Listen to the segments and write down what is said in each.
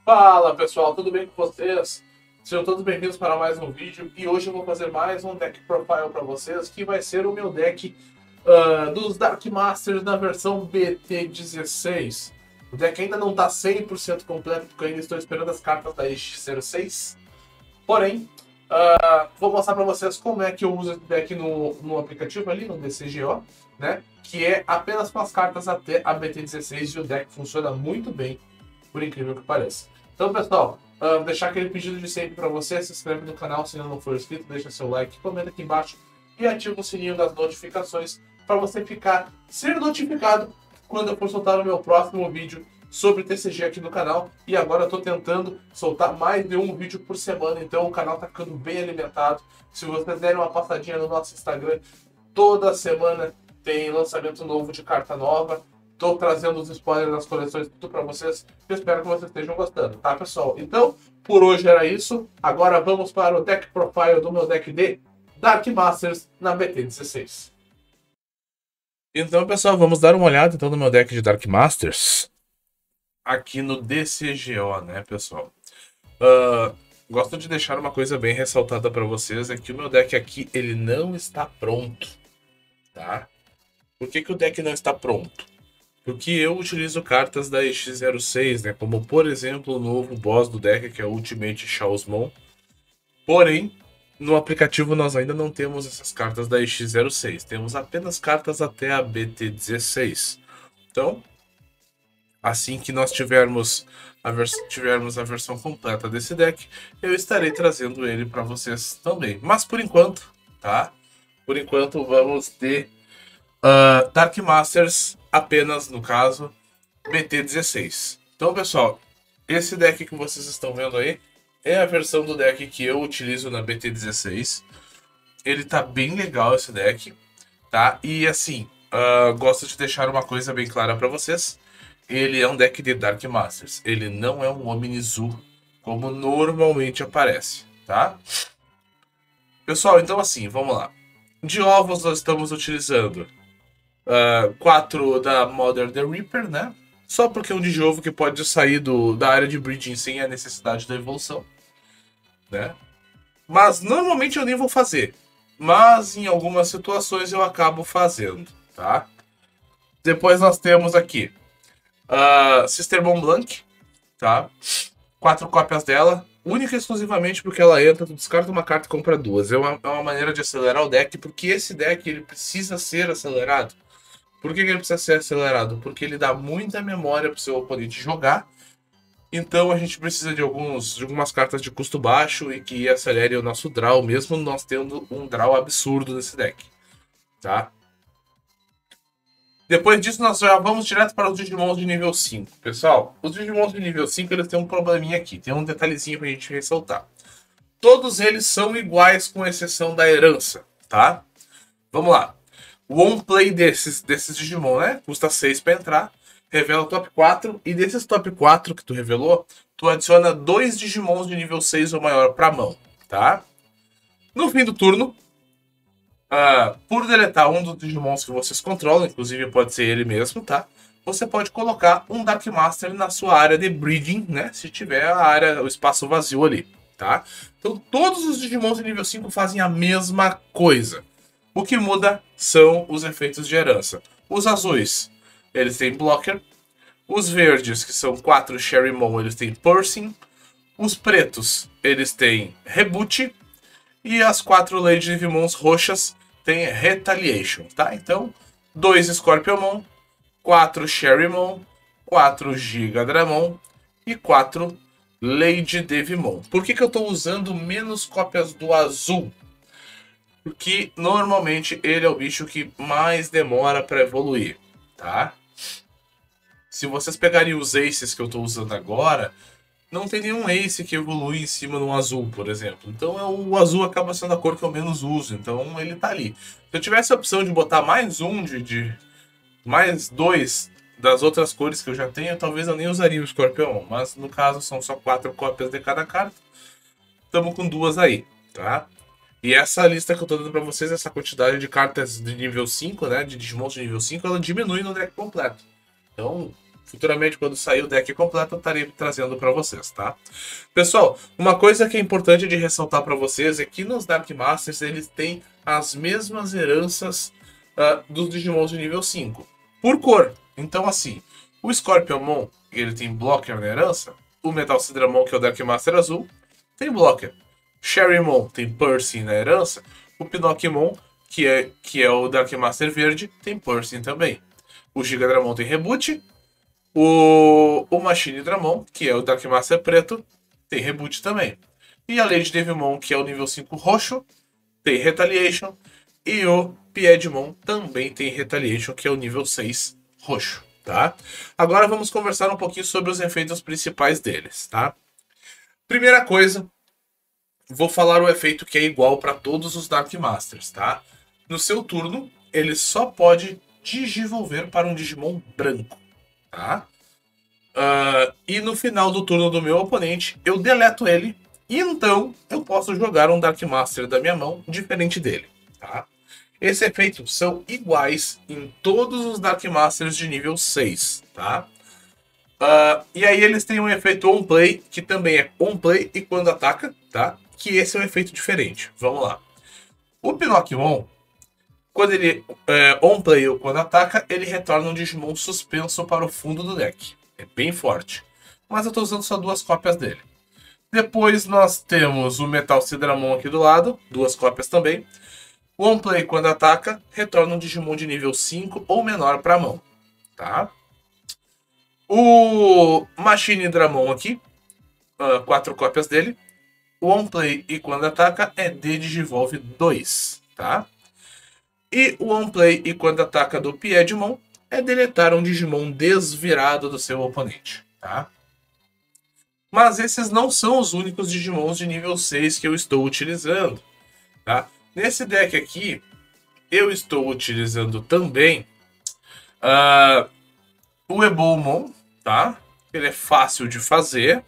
Fala pessoal, tudo bem com vocês? Sejam todos bem-vindos para mais um vídeo e hoje eu vou fazer mais um deck profile para vocês, que vai ser o meu deck dos Dark Masters na versão BT16. O deck ainda não está 100% completo porque eu ainda estou esperando as cartas da X06. Porém, vou mostrar para vocês como é que eu uso esse deck no aplicativo ali, no DCGO, né? Que é apenas com as cartas até a BT16 e o deck funciona muito bem, por incrível que pareça. Então, pessoal, deixar aquele pedido de sempre para você, se inscreve no canal se ainda não for inscrito, deixa seu like, comenta aqui embaixo e ativa o sininho das notificações para você ser notificado quando eu for soltar o meu próximo vídeo sobre TCG aqui no canal. E agora eu estou tentando soltar mais de um vídeo por semana, então o canal está ficando bem alimentado. Se vocês derem uma passadinha no nosso Instagram, toda semana tem lançamento novo de carta nova. Estou trazendo os spoilers das coleções tudo para vocês. Eu espero que vocês estejam gostando, tá, pessoal? Então, por hoje era isso. Agora vamos para o deck profile do meu deck de Dark Masters na BT16. Então, pessoal, vamos dar uma olhada então no meu deck de Dark Masters aqui no DCGO, né, pessoal? Gosto de deixar uma coisa bem ressaltada para vocês, é que o meu deck aqui, ele não está pronto, tá? Por que o deck não está pronto? Porque eu utilizo cartas da X06, né? Como, por exemplo, o novo boss do deck, que é o Ultimate Chaosmon. Porém, no aplicativo nós ainda não temos essas cartas da X06. Temos apenas cartas até a BT16. Então, assim que nós tivermos a versão completa desse deck, eu estarei trazendo ele para vocês também. Mas, por enquanto, tá? Por enquanto, vamos ter Dark Masters apenas, no caso, BT16. Então, pessoal, esse deck que vocês estão vendo aí é a versão do deck que eu utilizo na BT16. Ele tá bem legal, esse deck, tá? E assim, gosto de deixar uma coisa bem clara para vocês. Ele é um deck de Dark Masters. Ele não é um Omnizu, como normalmente aparece, tá? Pessoal, então assim, vamos lá. De ovos nós estamos utilizando 4 da Mother the Reaper, né? Só porque é um de ovo que pode sair da área de breeding sem a necessidade da evolução, né? Mas normalmente eu nem vou fazer. Mas em algumas situações eu acabo fazendo, tá? Depois nós temos aqui Sister Mont Blanc, tá? 4 cópias dela, única e exclusivamente porque ela entra, tu descarta uma carta e compra duas. É uma maneira de acelerar o deck, porque esse deck ele precisa ser acelerado. Por que ele precisa ser acelerado? Porque ele dá muita memória para o seu oponente jogar. Então a gente precisa de algumas cartas de custo baixo e que acelere o nosso draw, mesmo nós tendo um draw absurdo nesse deck, tá? Depois disso nós já vamos direto para os Digimons de nível 5. Pessoal, os Digimons de nível 5 eles têm um probleminha aqui, tem um detalhezinho para a gente ressaltar. Todos eles são iguais com exceção da herança, tá? Vamos lá. O on play desses Digimon, né? Custa 6 para entrar. Revela o top 4. E desses top 4 que tu revelou, tu adiciona 2 Digimons de nível 6 ou maior pra mão, tá? No fim do turno, por deletar um dos Digimons que vocês controlam, inclusive pode ser ele mesmo, tá? Você pode colocar um Dark Master na sua área de breeding, né? Se tiver o espaço vazio ali, tá? Então todos os Digimons de nível 5 fazem a mesma coisa. O que muda são os efeitos de herança. Os azuis, eles têm blocker. Os verdes, que são 4 Sherrymon, eles têm Pursing. Os pretos, eles têm Reboot. E as 4 Lady Divimons roxas têm Retaliation, tá? Então, 2 Scorpiomon, 4 Sherrymon, 4 Gigadramon e 4 Lady Devimon. Por que eu estou usando menos cópias do azul? Porque normalmente ele é o bicho que mais demora para evoluir, tá? Se vocês pegarem os aces que eu estou usando agora, não tem nenhum ace que evolui em cima do azul, por exemplo. Então o azul acaba sendo a cor que eu menos uso, então ele tá ali. Se eu tivesse a opção de botar mais mais 2 das outras cores que eu já tenho, talvez eu nem usaria o Scorpion, mas no caso são só 4 cópias de cada carta. Estamos com 2 aí, tá? E essa lista que eu tô dando pra vocês, essa quantidade de cartas de nível 5, né, de Digimons de nível 5, ela diminui no deck completo. Então, Futuramente, quando sair o deck completo, eu estarei trazendo para vocês, tá? Pessoal, uma coisa que é importante de ressaltar para vocês é que nos Dark Masters eles têm as mesmas heranças dos Digimons de nível 5, por cor. Então, assim, o Scorpiomon, ele tem Blocker na herança. O Metal Sidramon, que é o Dark Master azul, tem Blocker. Sherrymon tem Piercing na herança. O Pinocchimon, que é o Dark Master verde, tem Piercing também. O Gigadramon tem Reboot. O Machine Dramon, que é o Dark Master preto, tem Reboot também. E a Lady Devimon, que é o nível 5 roxo, tem Retaliation. E o Piedmon também tem Retaliation, que é o nível 6 roxo, tá? Agora vamos conversar um pouquinho sobre os efeitos principais deles, tá? Primeira coisa, vou falar o efeito que é igual para todos os Dark Masters, tá? No seu turno, ele só pode digivolver para um Digimon branco, tá? E no final do turno do meu oponente, eu deleto ele, e então eu posso jogar um Dark Master da minha mão diferente dele, tá? Esses efeitos são iguais em todos os Dark Masters de nível 6, tá? E aí eles têm um efeito On Play, que também é On Play e quando ataca, tá? Que esse é um efeito diferente. Vamos lá. O Pinocchimon, quando ele On Play ou quando ataca, ele retorna um Digimon suspenso para o fundo do deck. É bem forte. Mas eu estou usando só 2 cópias dele. Depois nós temos o Metal Sidramon aqui do lado, 2 cópias também. O On Play, quando ataca, retorna um Digimon de nível 5 ou menor para a mão, tá? O Machine Dramon aqui, 4 cópias dele. O On Play e quando ataca é de Digivolve 2, tá? E o On Play e quando ataca do Piedmon é deletar um Digimon desvirado do seu oponente, tá? Mas esses não são os únicos Digimons de nível 6 que eu estou utilizando, tá? Nesse deck aqui, eu estou utilizando também o Ebomon, tá? Ele é fácil de fazer,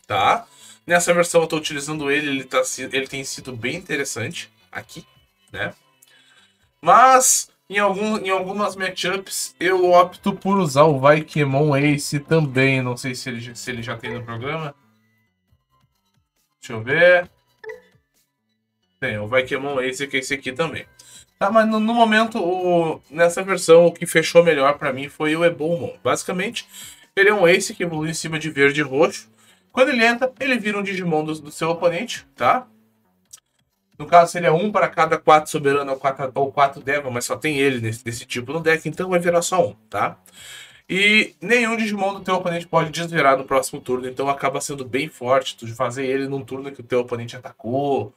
tá? Nessa versão eu estou utilizando ele, ele tem sido bem interessante aqui, né? Mas em algumas matchups eu opto por usar o Vaikemon Ace também. Não sei se ele já tem no programa. Deixa eu ver. Tem, o Vaikemon Ace, que é esse aqui também. Tá, mas no momento, nessa versão, o que fechou melhor pra mim foi o Ebomon. Basicamente, ele é um Ace que evolui em cima de verde e roxo. Quando ele entra, ele vira um Digimon do seu oponente, tá? No caso, seria um para cada 4 soberano ou 4 Devil, mas só tem ele desse tipo no deck, então vai virar só um, tá? E nenhum Digimon do teu oponente pode desvirar no próximo turno, então acaba sendo bem forte tu fazer ele num turno que o teu oponente atacou,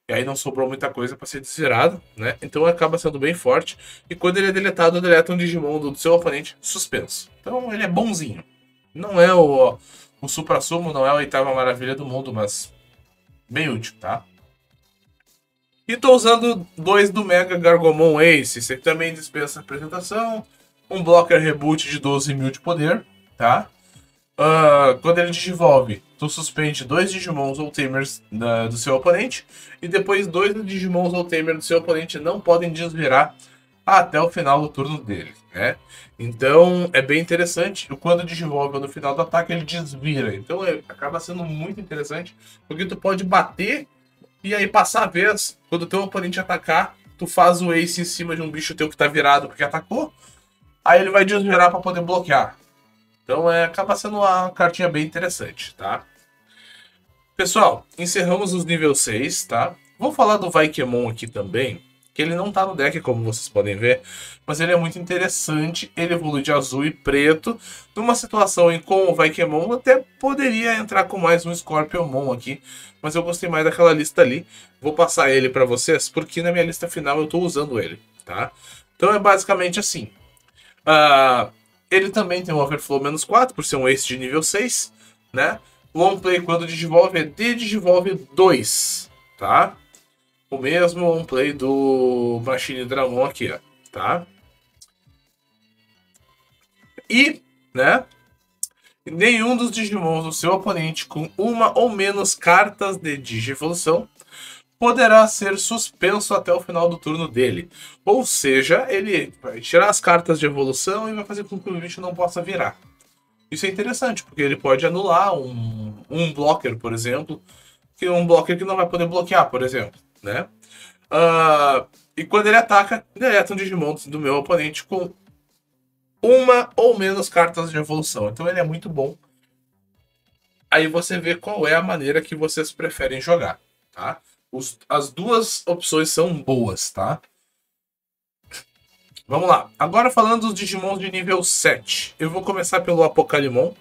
e aí não sobrou muita coisa para ser desvirado, né? Então acaba sendo bem forte, e quando ele é deletado, deleta um Digimon do seu oponente suspenso. Então ele é bonzinho. Não é o Supra-Sumo, não é a 8ª maravilha do mundo, mas bem útil, tá? E tô usando 2 do Mega Gargomon Ace. Esse aqui também dispensa apresentação. Um Blocker Reboot de 12.000 de poder, tá? Quando ele digivolve, tu suspende 2 Digimons ou Tamers do seu oponente. E depois 2 Digimons ou Tamers do seu oponente não podem desvirar até o final do turno dele, né? Então é bem interessante. Quando digivolve no final do ataque, ele desvira. Então acaba sendo muito interessante, porque tu pode bater e aí passar a vez. Quando o teu oponente atacar, tu faz o Ace em cima de um bicho teu que tá virado porque atacou. Aí ele vai desvirar para poder bloquear. Então acaba sendo uma cartinha bem interessante, tá? Pessoal, encerramos os nível 6, tá? Vou falar do Vaikemon aqui também, que ele não tá no deck, como vocês podem ver, mas ele é muito interessante. Ele evolui de azul e preto, numa situação em que com o Vaikemon até poderia entrar com mais um Scorpiomon aqui, mas eu gostei mais daquela lista ali. Vou passar ele para vocês, porque na minha lista final eu tô usando ele, tá? Então é basicamente assim. Ele também tem um Overflow -4, por ser um Ace de nível 6, né? O On Play, quando digivolve, é de Digivolve 2, tá? O mesmo On Play do Machine Dramon aqui, ó, tá? E, né? Nenhum dos Digimons do seu oponente com uma ou menos cartas de Digivolução poderá ser suspenso até o final do turno dele. Ou seja, ele vai tirar as cartas de evolução e vai fazer com que o bicho não possa virar, Isso é interessante, porque ele pode anular um blocker, por exemplo, que é um blocker que não vai poder bloquear, por exemplo, né? E quando ele ataca, deleta um Digimon do meu oponente com uma ou menos cartas de evolução. Então ele é muito bom. Aí você vê qual é a maneira que vocês preferem jogar, tá? As duas opções são boas, tá? Vamos lá. Agora falando dos Digimons de nível 7. Eu vou começar pelo Apocalimon.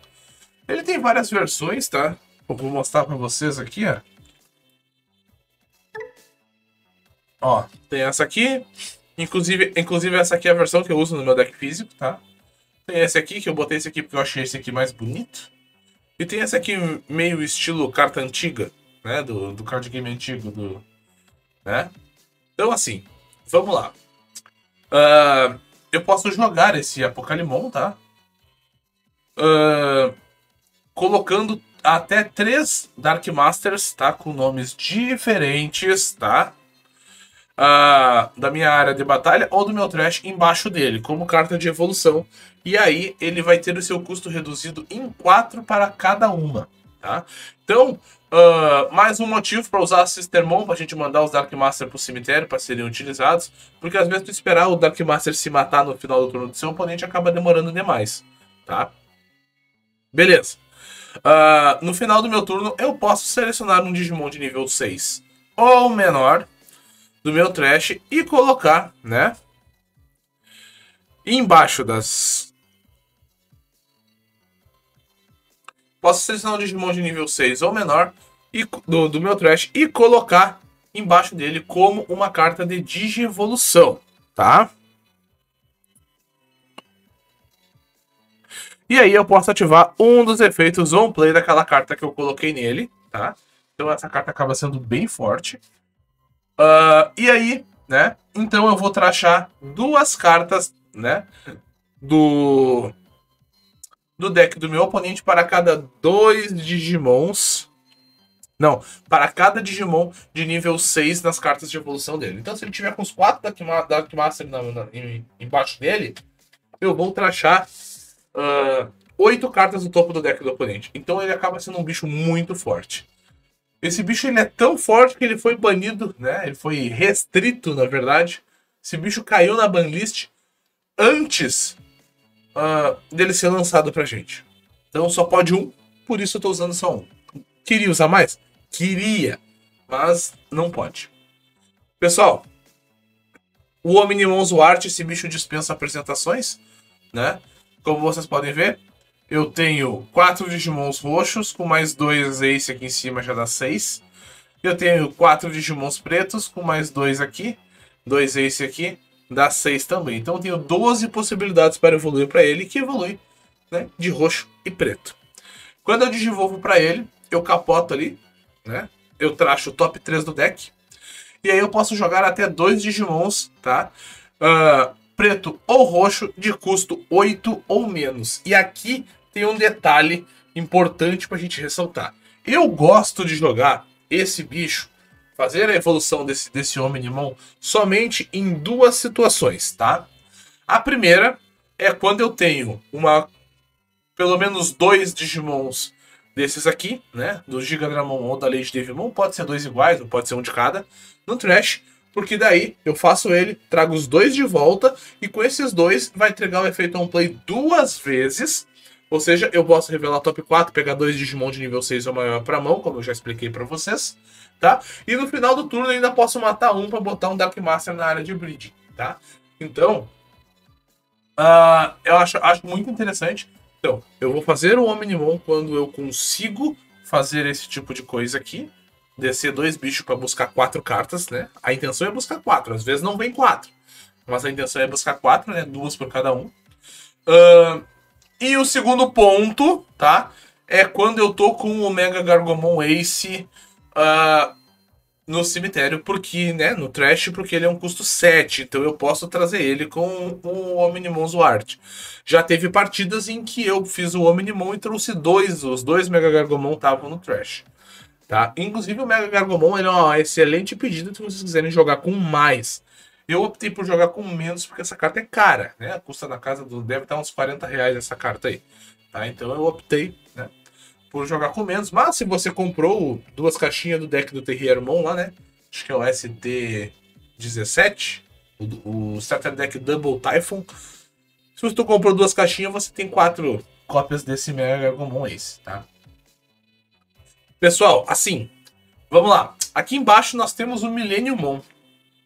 Ele tem várias versões, tá? Eu vou mostrar pra vocês aqui, ó. Ó, tem essa aqui. Inclusive essa aqui é a versão que eu uso no meu deck físico, tá? Tem esse aqui, que eu botei esse aqui porque eu achei esse aqui mais bonito. E tem esse aqui meio estilo carta antiga, né? Do card game antigo, né? Então, assim, vamos lá. Eu posso jogar esse Apocalimon, tá? Colocando até 3 Dark Masters, tá? Com nomes diferentes, tá? Da minha área de batalha ou do meu trash embaixo dele, como carta de evolução. E aí ele vai ter o seu custo reduzido em 4 para cada uma, tá? Então, mais um motivo para usar a Sistermon, para a gente mandar os Dark Master para o cemitério para serem utilizados, porque às vezes tu esperar o Dark Master se matar no final do turno do seu oponente acaba demorando demais, tá? Beleza. No final do meu turno eu posso selecionar um Digimon de nível 6 ou menor do meu trash e colocar, né, embaixo das... Posso selecionar um Digimon de nível 6 ou menor do meu trash e colocar embaixo dele como uma carta de Digievolução, tá? E aí eu posso ativar um dos efeitos on play daquela carta que eu coloquei nele, tá? Então essa carta acaba sendo bem forte. E aí, né? Então eu vou trachar 2 cartas, né? Do deck do meu oponente para cada 2 Digimons. Não, para cada Digimon de nível 6 nas cartas de evolução dele. Então, se ele tiver com os 4 Dark Master embaixo dele, eu vou trachar 8 cartas no topo do deck do oponente. Então, ele acaba sendo um bicho muito forte. Esse bicho ele é tão forte que ele foi banido, né? Ele foi restrito, na verdade. Esse bicho caiu na banlist antes dele ser lançado pra gente. Então só pode um, por isso eu tô usando só um. Queria usar mais? Queria, mas não pode. Pessoal, o Omnimon Zwart, esse bicho dispensa apresentações, né? Como vocês podem ver, eu tenho 4 Digimons roxos, com mais 2 Ace aqui em cima já dá 6. Eu tenho 4 Digimons pretos, com mais 2 aqui, 2 Ace aqui, dá 6 também. Então eu tenho 12 possibilidades para evoluir para ele, que evolui, né, de roxo e preto. Quando eu digivolvo para ele, eu capoto ali, né? Eu tracho o top 3 do deck. E aí eu posso jogar até 2 Digimons, tá? Preto ou roxo, de custo 8 ou menos. E aqui tem um detalhe importante pra gente ressaltar. Eu gosto de jogar esse bicho, fazer a evolução desse Omnimon, somente em 2 situações, tá? A primeira é quando eu tenho pelo menos 2 Digimons desses aqui, né? Do Gigadramon ou da Lady Devimon. Pode ser 2 iguais, ou pode ser um de cada. No trash. Porque daí eu faço ele, trago os 2 de volta. E com esses 2 vai entregar o efeito on play 2 vezes. Ou seja, eu posso revelar top 4, pegar 2 Digimon de nível 6 ou maior pra mão, como eu já expliquei pra vocês. Tá? E no final do turno eu ainda posso matar um pra botar um Dark Master na área de breeding. Tá? Então, eu acho muito interessante. Então, eu vou fazer o Omnimon quando eu consigo fazer esse tipo de coisa aqui. Descer 2 bichos para buscar 4 cartas, né? A intenção é buscar 4, às vezes não vem 4. Mas a intenção é buscar 4, né? 2 por cada um. E o segundo ponto, tá? É quando eu tô com o Mega Gargomon Ace no cemitério, porque, né? No trash, porque ele é um custo 7. Então eu posso trazer ele com o Omnimon Zwart. Já teve partidas em que eu fiz o Omnimon e trouxe 2. Os 2 Mega Gargomon estavam no trash. Tá? Inclusive o Mega Gargomon ele é uma excelente pedida se vocês quiserem jogar com mais. Eu optei por jogar com menos porque essa carta é cara, né? Custa na casa do... deve estar uns 40 reais essa carta aí. tá? Então eu optei, né, por jogar com menos. Mas se você comprou 2 caixinhas do deck do Terriermon lá, né? Acho que é o ST17, o Starter Deck Double Typhoon. Se você comprou 2 caixinhas, você tem 4 cópias desse Mega Agumon Ace, tá? Pessoal, assim, vamos lá. Aqui embaixo nós temos o Millenniummon,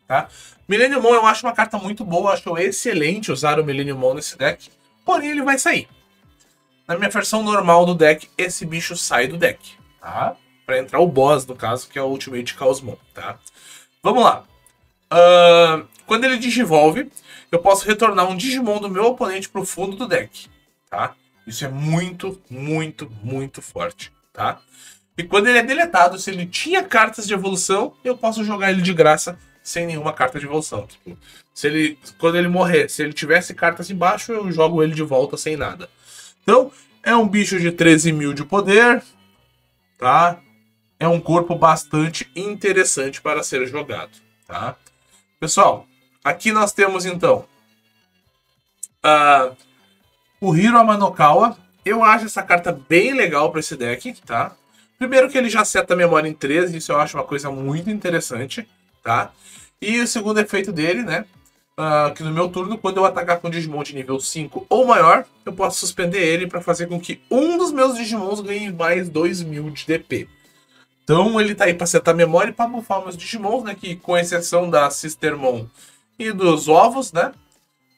tá? Millenniummon eu acho uma carta muito boa, eu acho excelente usar o Millenniummon nesse deck, porém ele vai sair. Na minha versão normal do deck, esse bicho sai do deck, tá? Pra entrar o boss, no caso, que é o Ultimate Chaosmon, tá? Vamos lá. Quando ele digivolve, eu posso retornar um Digimon do meu oponente pro fundo do deck, tá? Isso é muito, muito, muito forte, tá? E quando ele é deletado, se ele tinha cartas de evolução, eu posso jogar ele de graça sem nenhuma carta de evolução. Tipo, quando ele morrer, se ele tivesse cartas embaixo, eu jogo ele de volta sem nada. Então, é um bicho de 13.000 de poder, tá? É um corpo bastante interessante para ser jogado, tá? Pessoal, aqui nós temos então o Hiro Amanokawa. Eu acho essa carta bem legal para esse deck, tá? Primeiro que ele já seta a memória em 13, isso eu acho uma coisa muito interessante, tá? E o segundo efeito dele, né? Que no meu turno, quando eu atacar com um Digimon de nível 5 ou maior, eu posso suspender ele para fazer com que um dos meus Digimons ganhe mais 2.000 de DP. Então ele tá aí para setar a memória e para buffar meus Digimons, né? Que com exceção da Sistermon e dos ovos, né?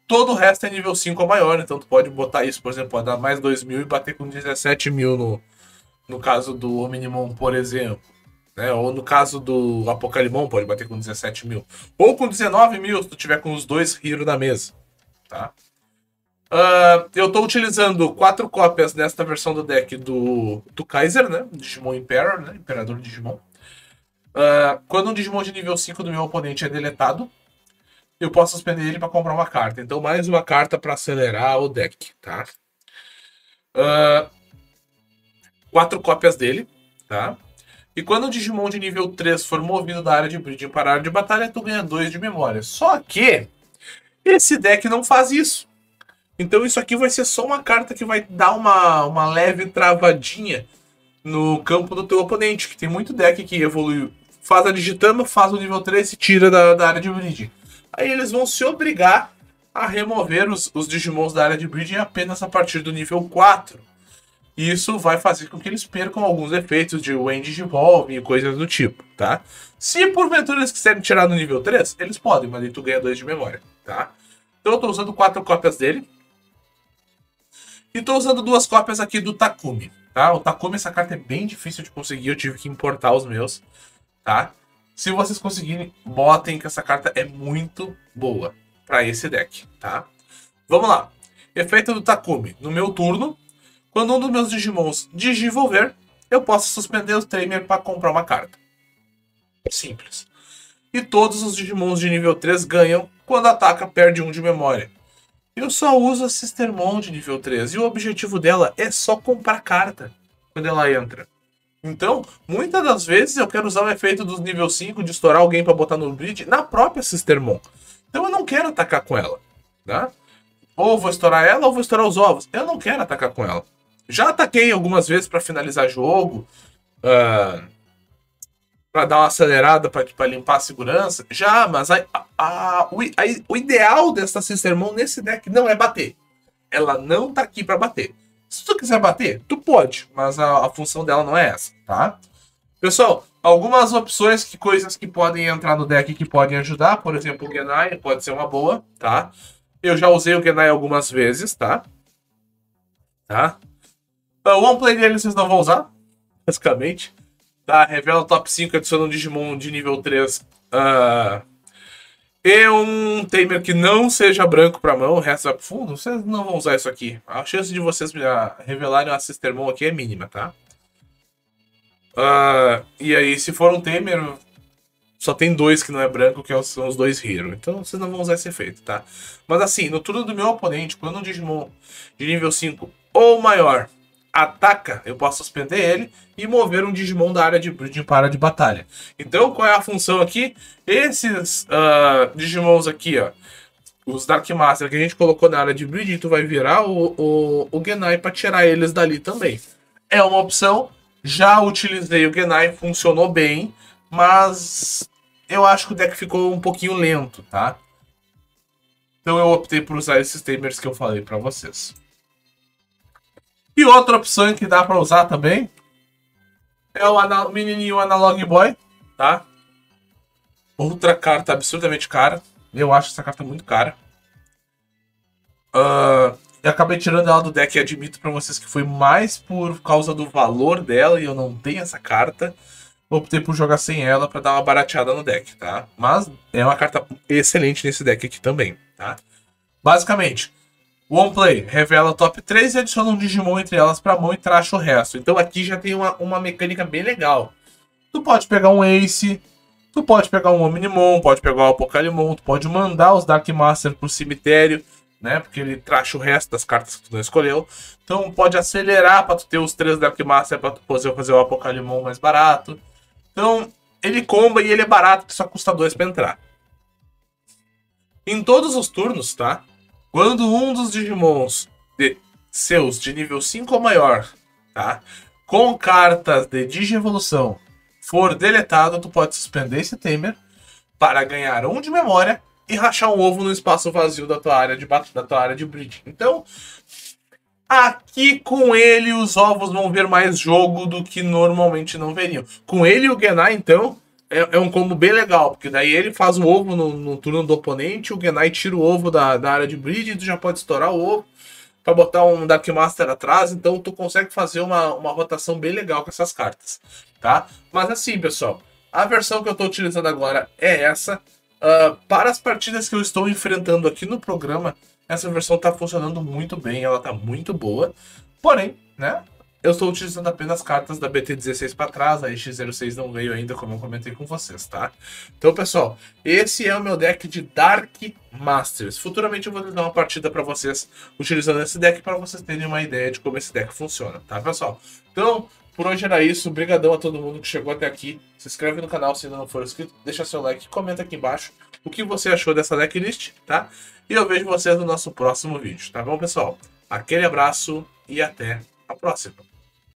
Todo o resto é nível 5 ou maior, então tu pode botar isso, por exemplo, pode dar mais 2.000 e bater com 17.000 no caso do Omnimon, por exemplo. Né? Ou no caso do Apocalimon, pode bater com 17.000. Ou com 19.000, se tu tiver com os 2 Hiro na mesa. Tá? Eu estou utilizando 4 cópias nesta versão do deck do Kaiser, né? Digimon Emperor, né? Imperador Digimon. Quando um Digimon de nível 5 do meu oponente é deletado, eu posso suspender ele para comprar uma carta. Então, mais uma carta para acelerar o deck, tá? 4 cópias dele, tá? E quando o Digimon de nível 3 for movido da área de breeding para a área de batalha, tu ganha 2 de memória. Só que esse deck não faz isso. Então isso aqui vai ser só uma carta que vai dar uma leve travadinha no campo do teu oponente. Que tem muito deck que evolui, faz a Digitama, faz o nível 3 e tira da área de breeding. Aí eles vão se obrigar a remover os Digimons da área de breeding apenas a partir do nível 4. E isso vai fazer com que eles percam alguns efeitos de When Digivolve e coisas do tipo, tá? Se porventura eles quiserem tirar no nível 3, eles podem, mas aí tu ganha 2 de memória, tá? Então eu tô usando 4 cópias dele. E tô usando 2 cópias aqui do Takumi, tá? O Takumi, essa carta é bem difícil de conseguir, eu tive que importar os meus, tá? Se vocês conseguirem, botem que essa carta é muito boa pra esse deck, tá? Vamos lá. Efeito do Takumi. No meu turno, quando um dos meus Digimons digivolver, eu posso suspender o Tamer para comprar uma carta. Simples. E todos os Digimons de nível 3 ganham quando ataca, perde 1 de memória. Eu só uso a Sistermon de nível 3 e o objetivo dela é só comprar carta quando ela entra. Então, muitas das vezes eu quero usar o efeito dos nível 5 de estourar alguém para botar no grid na própria Sistermon. Então eu não quero atacar com ela, tá? Ou vou estourar ela ou vou estourar os ovos. Eu não quero atacar com ela. Já ataquei algumas vezes para finalizar jogo, para dar uma acelerada, para limpar a segurança. Já, mas o ideal dessa Sistermon nesse deck não é bater. Ela não tá aqui para bater. Se tu quiser bater, tu pode, mas a função dela não é essa, tá? Pessoal, algumas opções, coisas que podem entrar no deck que podem ajudar. Por exemplo, o Genai pode ser uma boa, tá? Eu já usei o Genai algumas vezes, tá? O One Play dele vocês não vão usar, basicamente. Tá? Revela o top 5, adiciona um Digimon de nível 3. E um Tamer que não seja branco pra mão, o resto vai pro fundo. Vocês não vão usar isso aqui. A chance de vocês revelarem uma Sistermon aqui é mínima, tá? E aí, se for um Tamer, só tem 2 que não é branco, que são os 2 Hero. Então vocês não vão usar esse efeito, tá? Mas assim, no turno do meu oponente, quando um Digimon de nível 5 ou maior ataca, eu posso suspender ele e mover um Digimon da área de breeding para a área de batalha. Então, qual é a função aqui? Esses Digimons aqui, ó, os Dark Master que a gente colocou na área de breeding, tu vai virar o Genai pra tirar eles dali também. É uma opção. Já utilizei o Genai, funcionou bem, mas eu acho que o deck ficou um pouquinho lento, tá? Então eu optei por usar esses tamers que eu falei pra vocês. E outra opção que dá pra usar também é o menininho Analog Boy, tá? Outra carta absurdamente cara. Eu acho essa carta muito cara. Eu acabei tirando ela do deck e admito pra vocês que foi mais por causa do valor dela e eu não tenho essa carta. Optei por jogar sem ela pra dar uma barateada no deck, tá? Mas é uma carta excelente nesse deck aqui também, tá? Basicamente, One Play revela top 3 e adiciona um Digimon entre elas pra mão e tracha o resto. Então aqui já tem uma mecânica bem legal. Tu pode pegar um Ace, tu pode pegar um Omnimon, pode pegar o Apocalimon, tu pode mandar os Dark Master pro cemitério, né? Porque ele tracha o resto das cartas que tu não escolheu. Então pode acelerar pra tu ter os 3 Dark Master pra tu poder fazer o Apocalimon mais barato. Então ele comba e ele é barato, que só custa 2 pra entrar. Em todos os turnos, tá? Quando um dos Digimons seus de nível 5 ou maior, tá? Com cartas de Digievolução for deletado, tu pode suspender esse Tamer para ganhar 1 de memória e rachar um ovo no espaço vazio da tua área de breeding. Então, aqui com ele os ovos vão ver mais jogo do que normalmente não veriam. Com ele e o Genai, então, é um combo bem legal, porque daí ele faz o ovo no turno do oponente, o Genai tira o ovo da área de breeding, tu já pode estourar o ovo para botar um Dark Master atrás, então tu consegue fazer uma rotação bem legal com essas cartas, tá? Mas assim, pessoal, a versão que eu estou utilizando agora é essa. Para as partidas que eu estou enfrentando aqui no programa, essa versão está funcionando muito bem, ela está muito boa. Porém, né, eu estou utilizando apenas cartas da BT16 para trás, a X06 não veio ainda, como eu comentei com vocês, tá? Então, pessoal, esse é o meu deck de Dark Masters. Futuramente eu vou dar uma partida para vocês utilizando esse deck para vocês terem uma ideia de como esse deck funciona, tá, pessoal? Então, por hoje era isso. Obrigadão a todo mundo que chegou até aqui. Se inscreve no canal se ainda não for inscrito, deixa seu like, comenta aqui embaixo o que você achou dessa decklist, tá? E eu vejo vocês no nosso próximo vídeo, tá bom, pessoal? Aquele abraço e até a próxima.